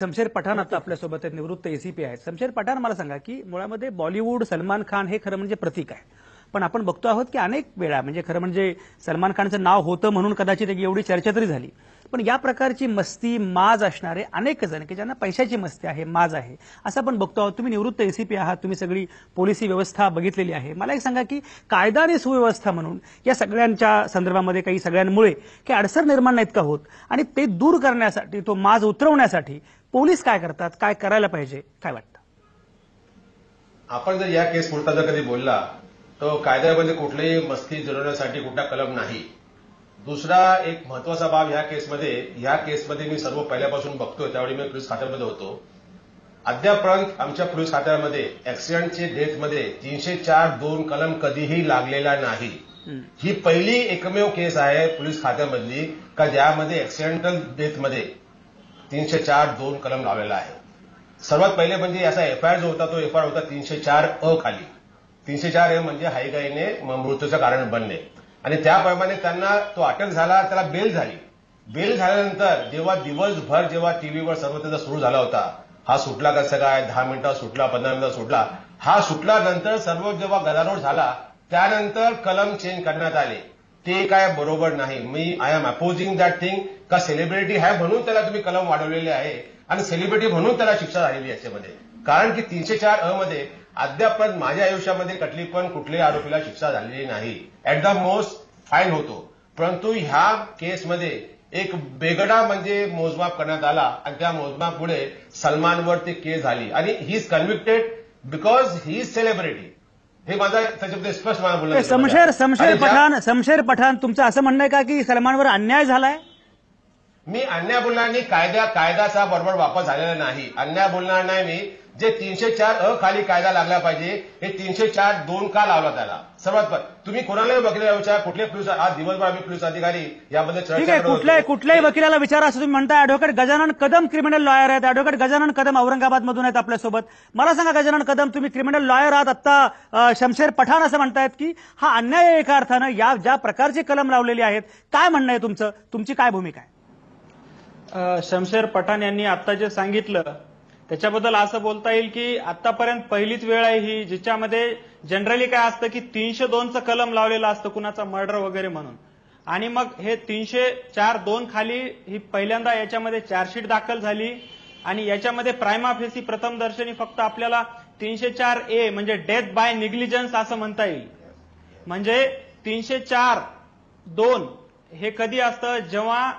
शमशेर पठाण आता आपल्यासोबत आहेत, निवृत्त एसीपी आहेत. शमशेर पठाण, मला सांगा की मुळामध्ये बॉलिवूड सलमान खान हे खरं म्हणजे प्रतीक आहे, पण आपण बघतो आहोत की अनेक वेळा म्हणजे खरं म्हणजे सलमान खानचं नाव होतं म्हणून कदाचित एवढी चर्चा तरी झाली, पण या प्रकारची मस्ती माज असणारे अनेक जण की ज्यांना पैशाची मस्ती आहे, माज आहे, असं आपण बघतो आहोत. तुम्ही निवृत्त एसीपी आहात, तुम्ही सगळी पोलिसी व्यवस्था बघितलेली आहे. मला एक सांगा की कायदा आणि सुव्यवस्था म्हणून या सगळ्यांच्या संदर्भामध्ये काही सगळ्यांमुळे काही अडचण निर्माण नाहीत का होत, आणि ते दूर करण्यासाठी, तो माज उतरवण्यासाठी पोलीस काय करतात, काय करायला पाहिजे, काय वाटतं? आपण जर या केस पुरता जर कधी बोलला तो कायद्यामध्ये कुठलीही मस्ती जुळवण्यासाठी कुठला कलम नाही. दुसरा एक महत्वाचा बाब ह्या केसमध्ये मी सर्व पहिल्यापासून बघतोय, त्यावेळी मी पोलीस खात्यामध्ये होतो. अद्यापर्यंत आमच्या पोलीस खात्यामध्ये ऍक्सिडेंटची डेथमध्ये 304(2) कलम कधीही लागलेला नाही. ही पहिली एकमेव केस आहे पोलीस खात्यामधली का ज्यामध्ये ऍक्सिडेंटल डेथमध्ये 304(2) कलम लावलेला आहे. सर्वात पहिले म्हणजे असा एफआयआर जो होता तो एफआयआर होता 304(अ) खाली. 304(अ) म्हणजे हायगाईने मृत्यूचं कारण बनणे, आणि त्याप्रमाणे त्यांना तो अटक झाला, त्याला बेल झाली. बेल झाल्यानंतर जेव्हा दिवसभर जेव्हा टीव्हीवर सर्व त्याचा सुरू झाला होता, हा सुटला कसं काय, 10 मिनिटात सुटला, 15 मिनिटात सुटला, हा सुटल्यानंतर सर्व जेव्हा गदारोळ झाला त्यानंतर कलम चेंज करण्यात आले. ते काय बरोबर नाही. I am opposing that thing. का सेलिब्रिटी आहे म्हणून त्याला तुम्ही कलम वाढवलेले आहे आणि सेलिब्रिटी म्हणून त्याला शिक्षा झालेली याच्यामध्ये. कारण की 304(अ) मध्ये अद्यापर्यंत माझ्या आयुष्यामध्ये कुठल्याही आरोपीला शिक्षा झालेली नाही. ऍट द मोस्ट फाईन होतो, परंतु ह्या केसमध्ये एक बेगडा म्हणजे मोजमाप करण्यात आला आणि त्या मोजमापुढे सलमानवर ती केस झाली आणि he is convicted because he is celebrity. हे माझा त्याच्यामध्ये स्पष्ट मला बोलणं. शमशेर पठाण, तुमचं असं म्हणणं आहे का की सलमानवर अन्याय झालाय? मी अन्याय बोलणार नाही, कायद्याचा बरोबर वापर झालेला नाही. अन्याय बोलणार नाही मी. जे 304(अ) खाली कायदा लागला पाहिजे, हे 304(2) का लावला त्याला? सर्वात तुम्ही कोणालाही वकिलाला विचारा, कुठले पोलीस, आज दिवसभर आम्ही पोलीस अधिकारी याबद्दल चर्चा करत होतो. कुठल्याही वकिलाला विचारा असं तुम्ही म्हणता. Advocate Gajanan Kadam criminal lawyer आहेत. ऍडव्होकेट गजानन कदम औरंगाबाद मधून आहेत आपल्यासोबत. मला सांगा गजानन कदम, तुम्ही क्रिमिनल लॉयर आहात, आता शमशेर पठाण असं म्हणतायत की हा अन्याय आहे एका अर्थानं, या ज्या प्रकारचे कलम लावलेले आहेत. काय म्हणणं आहे तुमचं, तुमची काय भूमिका आहे? शमशेर पठाण यांनी आता जे सांगितलं त्याच्याबद्दल असं बोलता येईल की आतापर्यंत पहिलीच वेळ आहे ही जिच्यामध्ये जनरली काय असतं की 302चं कलम लावलेलं असतं कुणाचा मर्डर वगैरे म्हणून, आणि मग हे 304(2) खाली ही पहिल्यांदा याच्यामध्ये चार्जशीट दाखल झाली आणि याच्यामध्ये प्रायमा फेसी प्रथम दर्शनी फक्त आपल्याला 304(ए) म्हणजे डेथ बाय निग्लिजन्स असं म्हणता येईल. म्हणजे 304(2) हे कधी असतं, जेव्हा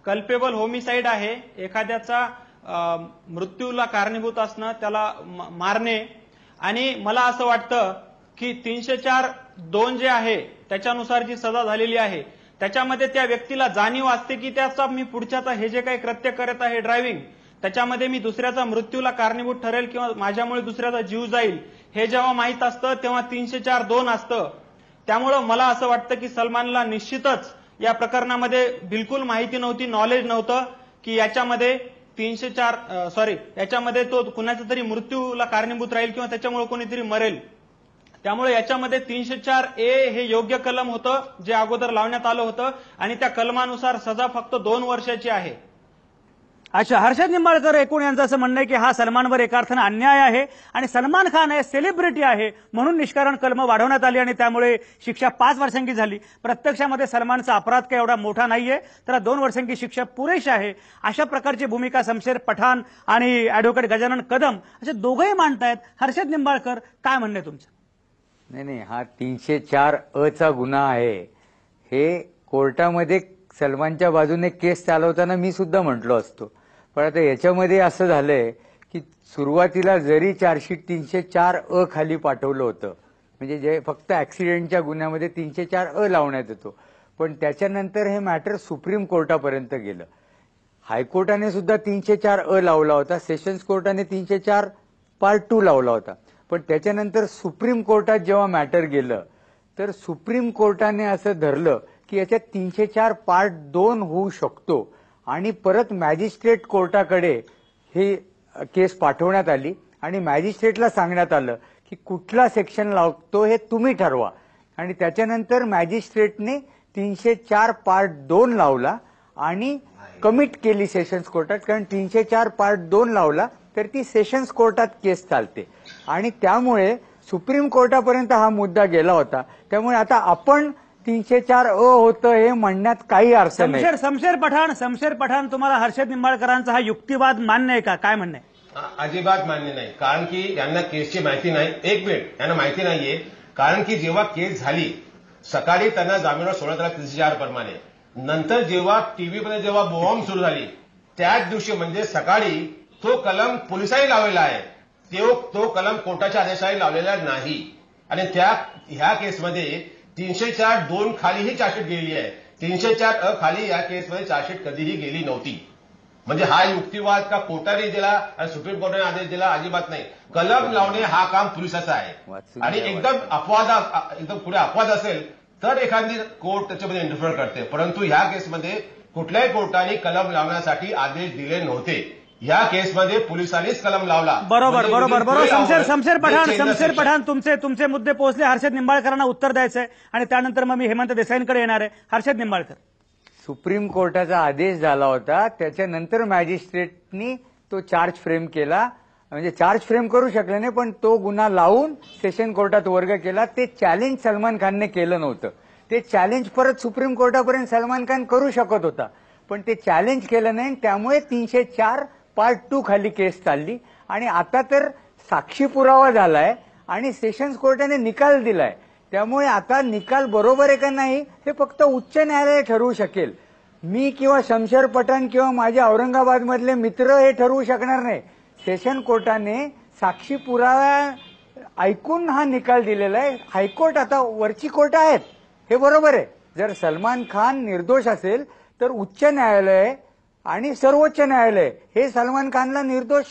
कल्पेबल होमिसाइड आहे, एखाद्याचा मृत्यूला कारणीभूत असणं, त्याला मारणे. आणि मला असं वाटतं की 304(2) जे आहे त्याच्यानुसार जी सजा झालेली आहे त्याच्यामध्ये त्या व्यक्तीला जाणीव असते की त्याचा मी पुढच्याचा हे जे काही कृत्य करत आहे ड्रायव्हिंग, त्याच्यामध्ये मी दुसऱ्याचा मृत्यूला कारणीभूत ठरेल किंवा माझ्यामुळे दुसऱ्याचा जीव जाईल, हे जेव्हा माहीत असतं तेव्हा 304(2) असतं. त्यामुळं मला असं वाटतं की सलमानला निश्चितच या प्रकरणामध्ये बिलकुल माहिती नव्हती, नॉलेज नव्हतं की याच्यामध्ये याच्यामध्ये तो कुणाचा तरी मृत्यूला कारणीभूत राहील किंवा त्याच्यामुळे कोणीतरी मरेल. त्यामुळे याच्यामध्ये 304(ए) हे योग्य कलम होतं जे अगोदर लावण्यात आलं होतं आणि त्या कलमानुसार सजा फक्त 2 वर्षाची आहे. अच्छा, हर्षद निंबाळकर एकूण यांचं असं म्हणणं आहे की हा सलमानवर एका अर्थानं अन्याय आहे आणि सलमान खान आहे, सेलिब्रिटी आहे म्हणून निष्कारण कलम वाढवण्यात आली आणि त्यामुळे शिक्षा 5 वर्षांची झाली. प्रत्यक्षामध्ये सलमानचा अपराध काही एवढा मोठा नाहीये, त्याला 2 वर्षांची शिक्षा पुरेशी आहे. अशा प्रकारची भूमिका शमशेर पठाण आणि ऍडव्होकेट गजानन कदम असे दोघंही मांडतायत. हर्षद निंबाळकर, काय म्हणणं आहे तुमचं? नाही, हा 304(अ)चा गुन्हा आहे. हे कोर्टामध्ये सलमानच्या बाजूने केस चालवताना मी सुद्धा म्हटलो असतो, पण आता याच्यामध्ये असं झालंय की सुरुवातीला जरी चार्जशीट 304(अ) खाली पाठवलं होतं, म्हणजे जे फक्त ऍक्सिडेंटच्या गुन्ह्यामध्ये 304(अ) लावण्यात येतो, पण त्याच्यानंतर हे मॅटर सुप्रीम कोर्टापर्यंत गेलं. हायकोर्टाने सुद्धा 304(अ) लावला होता, सेशन्स कोर्टाने 304 पार्ट 2 लावला होता, पण त्याच्यानंतर सुप्रीम कोर्टात जेव्हा मॅटर गेलं तर सुप्रीम कोर्टाने असं धरलं की याच्यात 304 पार्ट 2 होऊ शकतो आणि परत मॅजिस्ट्रेट कोर्टाकडे ही केस पाठवण्यात आली आणि मॅजिस्ट्रेटला सांगण्यात आलं की कुठला सेक्शन लागतो हे तुम्ही ठरवा, आणि त्याच्यानंतर मॅजिस्ट्रेटने 304 पार्ट 2 लावला आणि कमिट केली सेशन्स कोर्टात, कारण 304 पार्ट 2 लावला तर ती सेशन्स कोर्टात केस चालते आणि त्यामुळे सुप्रीम कोर्टापर्यंत हा मुद्दा गेला होता. त्यामुळे आता आपण 304 होतं हे म्हणण्यात काही अर्थ नाही. शमशेर पठाण तुम्हाला हर्षद निंबाळकरांचा हा युक्तिवाद मान्य आहे का? काय म्हणणं आहे? अजिबात मान्य नाही, कारण की यांना केसची माहिती नाही. एक मिनिट, यांना माहिती नाहीये, कारण की जेव्हा केस झाली सकाळी त्यांना जामीनवर सोडण्यात आला 304 प्रमाणे. नंतर जेव्हा टीव्हीमध्ये जेव्हा बोंब सुरू झाली त्याच दिवशी म्हणजे सकाळी तो कलम पोलिसांनी लावलेला आहे, तो कलम कोर्टाच्या आदेशाने लावलेला नाही. आणि ह्या केसमध्ये 304(2) खालीही चार्जशीट गेलेली आहे. 304 खाली या केसमध्ये चार्जशीट कधीही गेली नव्हती. म्हणजे हा युक्तिवाद का कोर्टाने दिला आणि सुप्रीम कोर्टाने आदेश दिला, अजिबात नाही. कलम लावणे हा काम पोलिसाचा आहे आणि एकदम पुढे अपवाद असेल तर एखादी कोर्ट त्याच्यामध्ये इंटरफेअर करते, परंतु ह्या केसमध्ये कुठल्याही कोर्टाने कलम लावण्यासाठी आदेश दिले नव्हते. या केसमध्ये पोलिसांनीच कलम लावला. बरोबर. शमशेर पठाण तुमचे मुद्दे पोहोचले. हर्षद निंबाळकरांना उत्तर द्यायचंय आणि त्यानंतर मग मी हेमंत देसाईंकडे येणार आहे. हर्षद निंबाळकर, सुप्रीम कोर्टाचा आदेश झाला होता, त्याच्यानंतर मॅजिस्ट्रेटनी तो चार्ज फ्रेम केला, म्हणजे चार्ज फ्रेम करू शकले नाही पण तो गुन्हा लावून सेशन कोर्टात वर्ग केला. ते चॅलेंज सलमान खानने केलं नव्हतं. ते चॅलेंज परत सुप्रीम कोर्टापर्यंत सलमान खान करू शकत होता पण ते चॅलेंज केलं नाही. त्यामुळे 304 पार्ट 2 खाली केस चालली आणि आता तर साक्षी पुरावा झालाय आणि सेशन्स कोर्टाने निकाल दिलाय. त्यामुळे आता निकाल बरोबर आहे का नाही हे फक्त उच्च न्यायालय ठरवू शकेल. मी किंवा शमशेर पठाण किंवा माझे औरंगाबादमधले मित्र हे ठरवू शकणार नाही. सेशन कोर्टाने साक्षी पुरावा ऐकून हा निकाल दिलेला आहे. हायकोर्ट आता वरची कोर्ट आहेत हे बरोबर आहे. जर सलमान खान निर्दोष असेल तर उच्च न्यायालय आणि सर्वोच्च न्यायालय हे सलमान खानला निर्दोष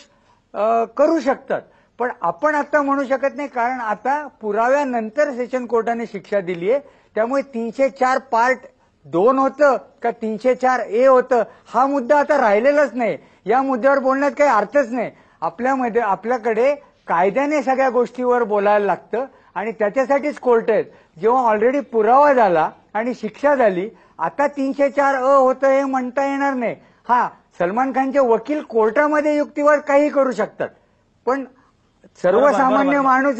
करू शकतात. पण आपण आता म्हणू शकत नाही, कारण आता पुराव्यानंतर सेशन कोर्टाने शिक्षा दिली आहे. त्यामुळे 304 पार्ट 2 होतं का 304A होतं हा मुद्दा आता राहिलेलाच नाही. या मुद्द्यावर बोलण्यात काही अर्थच नाही. आपल्याकडे कायद्याने सगळ्या गोष्टीवर बोलायला लागतं आणि त्याच्यासाठीच कोर्ट आहेत. जेव्हा ऑलरेडी पुरावा झाला आणि शिक्षा झाली आता 304 होतं हे म्हणता येणार नाही. हा, सलमान खानचे वकील कोर्टामध्ये युक्तिवाद काही करू शकतात पण सर्वसामान्य माणूस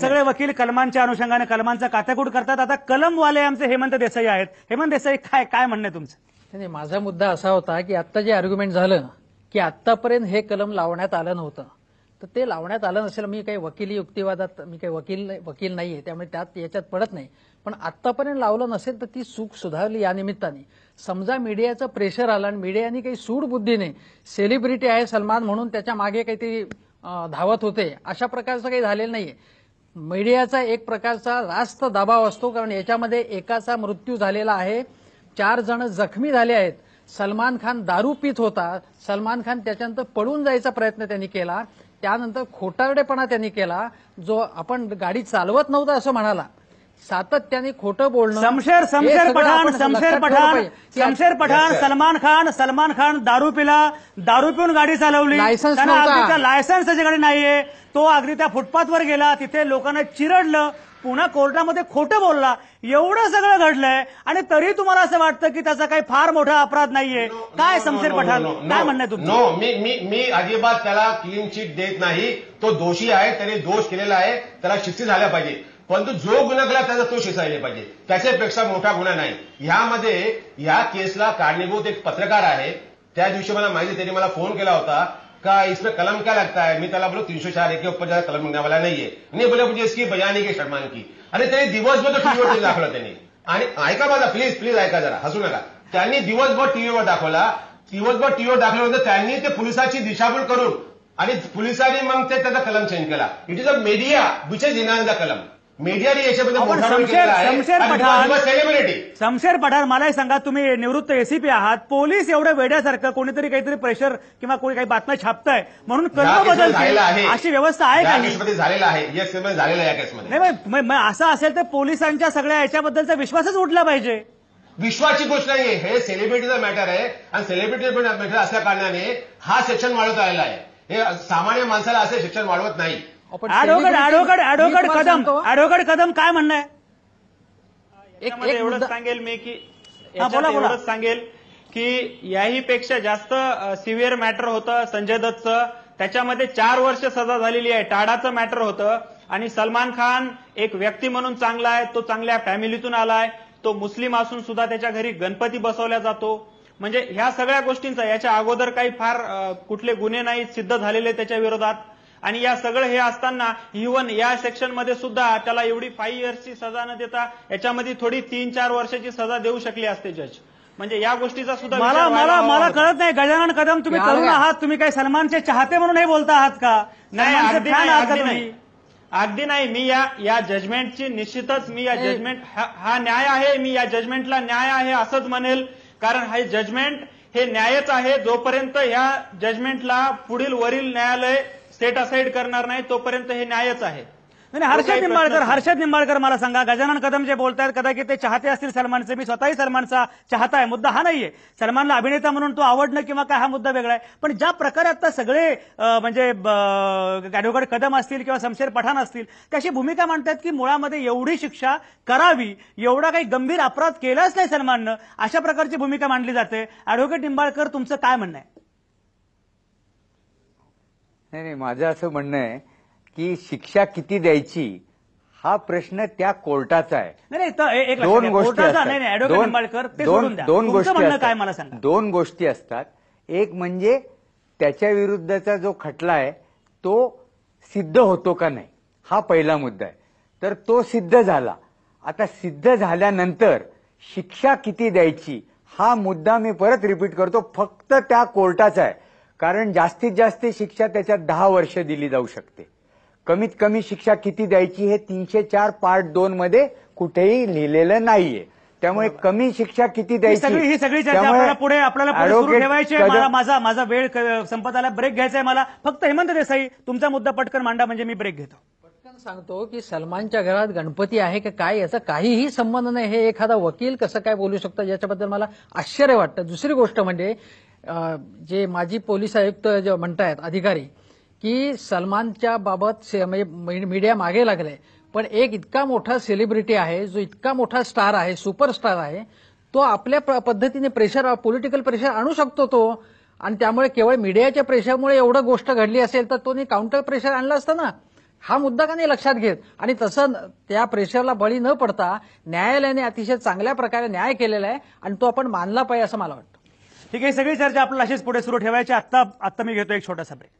सगळे वकील कलमांच्या अनुषंगाने कलमांचा कात्याकूट करतात. आता कलमवाले आमचे हेमंत देसाई आहेत. हेमंत देसाई, काय म्हणणं आहे तुमचं? नाही, माझा मुद्दा असा होता की आता जे आर्ग्युमेंट झालं की आतापर्यंत हे कलम लावण्यात आलं नव्हतं, तर ते लावण्यात आलं नसेल. मी काही वकिली युक्तिवादात मी काही वकील नाहीये त्यामुळे याच्यात पडत नाही. पण आतापर्यंत लावलं नसेल तर ती चूक सुधारली या निमित्ताने. समजा मीडियाचं प्रेशर आलं आणि मीडियाने काही सूडबुद्धीने सेलिब्रिटी आहे सलमान म्हणून त्याच्या मागे काहीतरी धावत होते, अशा प्रकारचं काही झालेलं नाहीये. मीडियाचा एक प्रकारचा रास्त दबाव असतो, कारण याच्यामध्ये एकाचा मृत्यू झालेला आहे, 4 जण जखमी झाले आहेत. सलमान खान दारू पित होता. सलमान खान त्याच्यानंतर पळून जायचा प्रयत्न त्यांनी केला. त्यानंतर खोटारडेपणा त्यांनी केला. जो आपण गाडी चालवत नव्हता असं म्हणाला. सातत्याने खोटं बोलणं. शमशेर पठाण सलमान खान दारू पिऊन गाडी चालवली, लायसन्स त्याच्याकडे नाहीये, तो अगदी त्या फुटपाथवर गेला, तिथे लोकांना चिरडलं, पुन्हा कोर्टामध्ये खोटं बोलला. एवढं सगळं घडलंय आणि तरी तुम्हाला असं वाटतं की त्याचा काही फार मोठा अपराध नाहीये. काय शमशेर पठाण, काय म्हणणं आहे तुमचं? मी अजिबात त्याला क्लीन चिट देत नाही. तो दोषी आहे, त्याने दोष केलेला आहे, त्याला शिक्षा झाल्या पाहिजे. परंतु जो गुन्हा केला त्याचा तो शिक्षा झाली पाहिजे. त्याच्यापेक्षा मोठा गुन्हा नाही. ह्यामध्ये या केसला कारणीभूत एक पत्रकार आहे. त्या दिवशी मला माहिती, त्यांनी मला फोन केला होता का इसमें कलम क्या लगता है. मी त्याला बोलो 304 के ऊपर ज्यादा कलम लगने वाला नाहीये. नहीं बोले मुझे इसकी बयानी की शर्मान की. आणि त्यांनी दिवसभर टीव्हीवर दाखवलं त्यांनी. आणि ऐका माझा, प्लीज ऐका जरा, हसू नका. त्यांनी दिवसभर टीव्हीवर दाखवल्यानंतर त्यांनी ते पोलिसाची दिशाभूल करून आणि पोलिसांनी मग त्याचा कलम चेंज केला. It is a media which is denying the कलम. मीडियाने याच्याबद्दल मोठा रोल केलेला आहे. शमशेर पठाण, मला सांगा, तुम्ही निवृत्त एसीपी आहात, पोलीस एवढं वेड्यासारखं कोणीतरी काहीतरी प्रेशर किंवा कोणी काही बातम्या छापताय म्हणून कलम बदलतील अशी व्यवस्था आहे का? केसमध्ये झालेला आहे, झालेला या केसमध्ये. नाही, असं असेल तर पोलिसांच्या सगळ्या याच्याबद्दलचा विश्वासच उठला पाहिजे. विश्वाची गोष्ट नाहीये, हे सेलिब्रिटीचा मॅटर आहे आणि सेलिब्रिटी मॅटर असल्या कारणाने हा सेक्शन वाढवत आलेला आहे. हे सामान्य माणसाला असे शिक्षण वाढवत नाही. ऍडव्होकेट कदम, काय म्हणणं आहे? एवढंच सांगेल मी की एवढंच सांगेल की याही पेक्षा जास्त सिव्हिअर मॅटर होतं संजय दत्तचं. त्याच्यामध्ये 4 वर्ष सजा झालेली आहे. टाडाचं मॅटर होतं. आणि सलमान खान एक व्यक्ती म्हणून चांगला आहे, तो चांगल्या फॅमिलीतून आलाय, तो मुस्लिम असून सुद्धा त्याच्या घरी गणपती बसवला जातो. म्हणजे ह्या सगळ्या गोष्टींचा याच्या अगोदर काही फार कुठले गुन्हे नाही सिद्ध झालेले त्याच्या विरोधात. आणि या सगळं हे असताना इव्हन या सेक्शनमध्ये सुद्धा त्याला एवढी 5 इयर्सची सजा न देता याच्यामध्ये थोडी 3-4 वर्षाची सजा देऊ शकली असते जज. म्हणजे या गोष्टीचा सुद्धा मला विचार व्हायला मला हवा मला होता. कळत नाही, गजानन कदम तुम्ही यार तरुण काय? आहात, तुम्ही काय सलमानचे चाहते म्हणून हे बोलता आहात का? नाही, सलमानचे अगदी fan नाही, आहात का अगदी तुम्ही? नाही. अगदी नाही. मी या जजमेंटची निश्चितच मी या जजमेंट हा न्याय आहे, मी या जजमेंटला न्याय आहे असंच म्हणेल. कारण हे जजमेंट हे न्यायच आहे. जोपर्यंत ह्या जजमेंटला पुढील वरील न्यायालय सेट असाइड करणार नाही तोपर्यंत हे न्यायच आहे. नाही हर्षद निंबाळकर मला सांगा, गजानन कदम जे बोलतायत कदाचित ते चाहते असतील सलमानचे, मी स्वतःही सलमानचा चाहता आहे, मुद्दा हा नाहीये. सलमानला अभिनेता म्हणून तो आवडणं किंवा काय हा मुद्दा वेगळा आहे. पण ज्या प्रकारे आता सगळे म्हणजे ॲडव्होकेट कदम असतील किंवा शमशेर पठाण असतील त्याची भूमिका मांडतात की मुळामध्ये एवढी शिक्षा करावी, एवढा काही गंभीर अपराध केलाच नाही सलमाननं, अशा प्रकारची भूमिका मांडली जाते. ॲडव्होकेट निंबाळकर तुमचं काय म्हणणं आहे? नाही, माझं असं म्हणणं आहे की शिक्षा किती द्यायची हा प्रश्न त्या कोर्टाचा आहे. नाही एक लक्षात दोन घ्या, गोष्टी कोर्टाचा असतात. नाही ॲडव्होकेट निंबाळकर ते सोडून द्या. दोन तुमचं गोष्टी म्हणणं काय असतात. मला सांगा. 2 गोष्टी असतात. एक म्हणजे त्याच्या विरुद्धचा जो खटला आहे तो सिद्ध होतो का नाही हा पहिला मुद्दा आहे. तर तो सिद्ध झाला. आता सिद्ध झाल्यानंतर शिक्षा किती द्यायची हा मुद्दा मी परत रिपीट करतो फक्त त्या कोर्टाचा आहे. कारण जास्तीत जास्त शिक्षा त्याच्यात 10 वर्ष दिली जाऊ शकते. कमीत कमी शिक्षा किती द्यायची हे 304 पार्ट 2 मध्ये कुठेही लिहिलेलं नाहीये. त्यामुळे कमी शिक्षा किती द्यायची ही सगळी चर्चा आपल्याला पुढे सुरू ठेवायची आहे. माझा वेळ संपत आला, ब्रेक घ्यायचा आहे मला. फक्त हेमंत देसाई तुमचा मुद्दा पटकन मांडा म्हणजे मी ब्रेक घेतो. पटकन सांगतो की सलमानच्या घरात गणपती आहे का काय याचा काहीही संबंध नाही. हे एखादा वकील कसं काय बोलू शकतो याच्याबद्दल मला आश्चर्य वाटतं. दुसरी गोष्ट म्हणजे जे माजी पोलीस आयुक्त जे म्हणतायत अधिकारी की सलमानच्या बाबत म्हणजे मीडिया मागे लागले, पण एक इतका मोठा सेलिब्रिटी आहे, जो इतका मोठा स्टार आहे, सुपरस्टार आहे, तो आपल्या पद्धतीने प्रेशर पॉलिटिकल प्रेशर आणू शकतो तो. आणि त्यामुळे केवळ मीडियाच्या प्रेशरमुळे एवढं गोष्ट घडली असेल तर तो काउंटर प्रेशर आणलं असतं ना. हा मुद्दा का नाही लक्षात घेत. आणि तसं त्या प्रेशरला बळी न पडता न्यायालयाने अतिशय चांगल्या प्रकारे न्याय केलेला आहे आणि तो आपण मानला पाहिजे असं मला वाटतं. ठीक आहे, सगळी चर्चा आपल्याला अशीच पुढे सुरू ठेवायची. आता मी घेतो एक छोटासा ब्रेक.